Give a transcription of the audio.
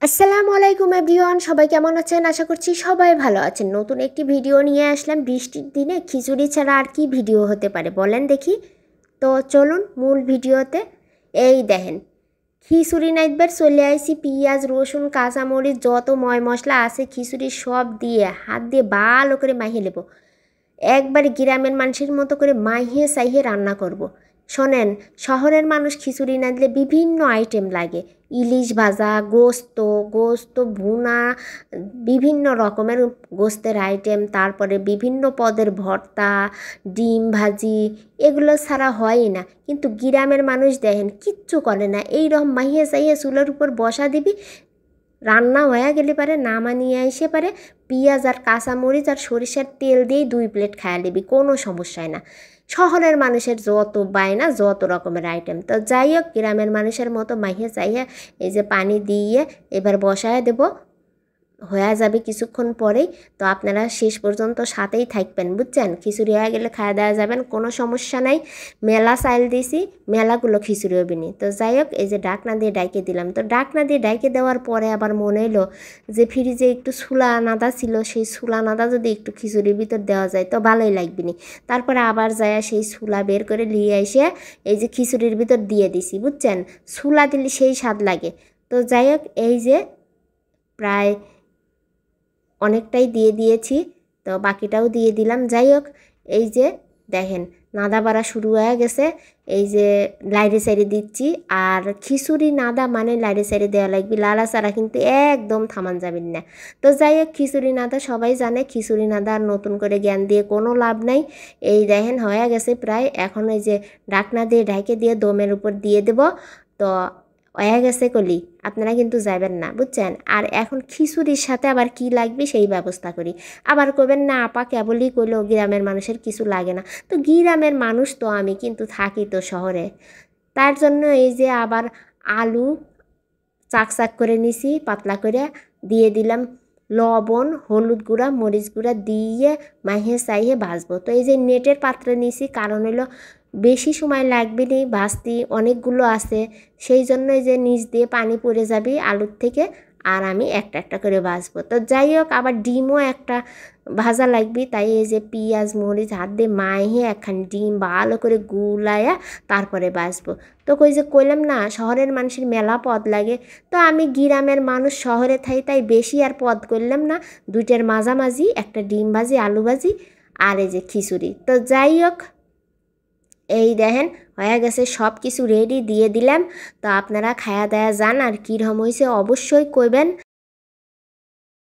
আসসালামু আলাইকুম এভরিওয়ান, সবাই কেমন আছেন? আশা করছি সবাই ভালো আছেন। নতুন একটি ভিডিও নিয়ে আসলাম। বৃষ্টির দিনে খিচুড়ি ছাড়া আর কি ভিডিও হতে পারে বলেন দেখি। তো চলুন মূল ভিডিওতে। এই দেখেন, খিচুড়ি নাইবার চলে আইছি। পেঁয়াজ, রসুন, কাঁচামরিচ যত ময় মশলা আছে খিচুড়ি সব দিয়ে হাত দিয়ে ভালো করে মাখিয়ে নেব। একবারে গ্রামের মানুষের মতো করে মাইহে চাইহে রান্না করব। শোনেন, শহরের মানুষ খিচুড়ি না দিলে বিভিন্ন আইটেম লাগে। ইলিশ ভাজা, গোস্ত গোস্ত ভুনা, বিভিন্ন রকমের গোস্তের আইটেম, তারপরে বিভিন্ন পদের ভর্তা, ডিম ভাজি, এগুলো ছাড়া হয়ই না। কিন্তু গ্রামের মানুষ দেখেন কিচ্ছু করে না, এইরকম মাইয়ে চাইয়ে চুলের উপর বসা দিবি, রান্না হয়ে গেলে পারে নামা নিয়ে এসে পারে পেঁয়াজ আর কাঁচামরিচ আর সরিষার তেল দিয়েই 2 প্লেট খায়া নিবি, কোনো সমস্যাই না। শহরের মানুষের যত বায়না, যত রকমের আইটেম। তো যাই হোক, গ্রামের মানুষের মতো মাইয়ে চাইয়ে এই যে পানি দিয়ে এবার বসায় দেব, হয়ে যাবে কিছুক্ষণ পরেই। তো আপনারা শেষ পর্যন্ত সাথেই থাকবেন, বুঝছেন? খিচুড়ি হয়ে গেলে খাওয়া দেওয়া যাবেন, কোনো সমস্যা নাই। মেলা চাইল দিয়েছি, মেলাগুলো খিচুড়ি হবে নি। তো যাই হোক, এই যে ডাকনা দিয়ে ডাইকে দিলাম। তো ডাকনা দিয়ে ডাইকে দেওয়ার পরে আবার মনে এলো যে ফ্রিজে একটু ছুলা নাদা ছিল, সেই ছুলা নাদা যদি একটু খিচুড়ির ভিতর দেওয়া যায় তো ভালোই লাগবে নি। তারপরে আবার যায় সেই ছুলা বের করে নিয়ে এসে এই যে খিচুড়ির ভিতর দিয়ে দিছি, বুঝছেন? ছুলা দিলে সেই স্বাদ লাগে। তো যাই হোক, এই যে প্রায় অনেকটাই দিয়ে দিয়েছি, তো বাকিটাও দিয়ে দিলাম। যাই হোক, এই যে দেখেন নাদা বাড়া শুরু হয়ে গেছে। এই যে লাইড়ে সাইড়ে দিচ্ছি। আর খিচুড়ি নাদা মানে লাইড়ে সাইড়ে দেওয়া লাগবে, লালা ছাড়া কিন্তু একদম থামান যাবেন না। তো যাই হোক, খিচুড়ি নাদা সবাই জানে, খিচুড়ি নাদা আর নতুন করে জ্ঞান দিয়ে কোনো লাভ নাই। এই দেখেন হয়ে গেছে প্রায়। এখন এই যে ঢাকনা দিয়ে ঢাকে দিয়ে দমের উপর দিয়ে দেব। তো হয়ে গেছে কলি, আপনারা কিন্তু যাবেন না, বুঝছেন? আর এখন খিচুড়ির সাথে আবার কি লাগবে সেই ব্যবস্থা করি। আবার কইবেন না আপা কেবলই কইলো গ্রামের মানুষের কিছু লাগে না। তো গ্রামের মানুষ তো আমি, কিন্তু থাকি তো শহরে। তার জন্য এই যে আবার আলু চাক চাক করে নিছি, পাতলা করে দিয়ে দিলাম লবণ, হলুদ গুঁড়া, মরিচ গুঁড়া দিয়ে মাইহে চাইহে ভাজবো। তো এই যে নেটের পাত্রে নিছি, কারণ হলো বেশি সময় লাগবে নি ভাজতে, অনেকগুলো আছে। সেই জন্য এই যে নিচ দিয়ে পানি পড়ে যাবে আলুর থেকে, আর আমি একটা একটা করে ভাজবো। তো যাই হোক, আবার ডিমও একটা ভাজা লাগবে, তাই এই যে পেঁয়াজ মরিচ হাত দিয়ে মাইহে একখান ডিম ভালো করে গুলায়া তারপরে ভাজবো। তো কই যে কইলাম না শহরের মানুষের মেলা পদ লাগে। তো আমি গ্রামের মানুষ, শহরে থাই, তাই বেশি আর পদ করলাম না। দুইটার মাঝামাঝি একটা ডিম ভাজি, আলু ভাজি, আর এই যে খিচুড়ি। তো যাই হোক, এই দেখেন হয়ে গেছে, সব কিছু রেডি দিয়ে দিলাম। তো আপনারা খায়া দায়া যান, আর কীরকম হয়েছে অবশ্যই কইবেন।